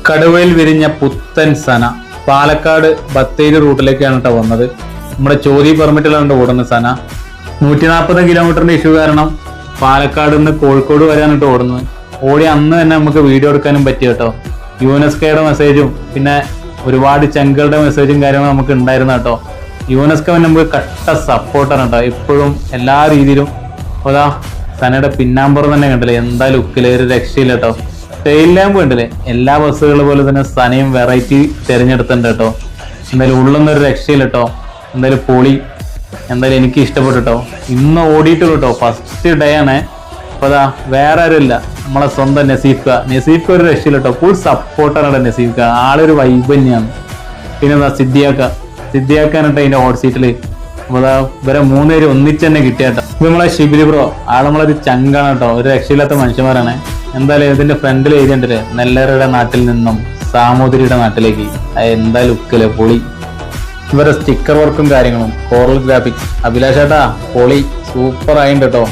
കടുവയിൽ വിരിഞ്ഞ പുത്തൻ സന പാലക്കാട് ബത്തേരി റൂട്ടിലേക്കാണ് കേട്ടോ വന്നത്. നമ്മുടെ ചോതി പെർമിറ്റിലാണ് ഓടുന്നത് സന. 140 കിലോമീറ്ററിന്റെ ഇഷ്യൂ കാരണം പാലക്കാട് നിന്ന് കോഴിക്കോട് വരാൻ കേട്ടോ ഓടുന്നത്. ഓടി അന്ന് തന്നെ നമുക്ക് വീഡിയോ എടുക്കാനും പറ്റി കേട്ടോ. യുനെസ്കോയുടെ മെസ്സേജും പിന്നെ ഒരുപാട് ചങ്കുകളുടെ മെസ്സേജും കാര്യങ്ങളും നമുക്ക് ഉണ്ടായിരുന്നു കേട്ടോ. യുനെസ്കോ നമുക്ക് കട്ട സപ്പോർട്ടാണ് കേട്ടോ ഇപ്പോഴും എല്ലാ രീതിയിലും. അതാ സനയുടെ പിന്നാമ്പർ തന്നെ കണ്ടില്ലേ, എന്താ ലുക്കില്, ഒരു രക്ഷയില്ല കേട്ടോ. ടെയിൽ ലാമ്പ് കണ്ടില്ലേ, എല്ലാ ബസ്സുകളെ പോലെ തന്നെ സനയും വെറൈറ്റി തിരഞ്ഞെടുത്തിട്ടുണ്ട് കേട്ടോ. എന്തായാലും ഉള്ളൊന്നൊരു രക്ഷയില്ല കേട്ടോ. എന്തായാലും പൊളി, എന്തായാലും എനിക്ക് ഇഷ്ടപ്പെട്ടു കേട്ടോ. ഇന്ന് ഓടിയിട്ടുള്ളൂ കേട്ടോ, ഫസ്റ്റ് ഡേ ആണ്. അപ്പൊ അതാ വേറെ ആരും ഇല്ല, നമ്മളെ സ്വന്തം നസീഫ്ക ഒരു രക്ഷയില്ല കേട്ടോ. ഫുൾ സപ്പോർട്ടാണ് നസീഫ്ക, ആളൊരു വൈബ് തന്നെയാണ്. പിന്നെ എന്താ സിദ്ധിയാക്കാനിട്ട് അതിന്റെ ഹോട്ട് സീറ്റില്. അപ്പൊ അതാ ഇവരെ 3 പേര് ഒന്നിച്ച് തന്നെ കിട്ടിയാട്ടോ. ഇപ്പൊ നമ്മളെ ഷിബിലി ബ്രോ, നമ്മളൊരു ചങ്കാണ് കേട്ടോ, ഒരു രക്ഷയില്ലാത്ത മനുഷ്യന്മാരാണ്. എന്തായാലും ഇതിന്റെ ഫ്രണ്ടിൽ എഴുതിണ്ടല്ലേ, നെല്ലറയുടെ നാട്ടിൽ നിന്നും സാമൂതിരിയുടെ നാട്ടിലേക്ക്. എന്താ ലുക്കല്ലേ, പൊളി. ഇവരെ സ്റ്റിക്കർ വർക്കും കാര്യങ്ങളും, കോറൽ ഗ്രാഫിക്സ്, അഭിലാഷേട്ടാ പൊളി, സൂപ്പർ ആയിണ്ട് കേട്ടോ.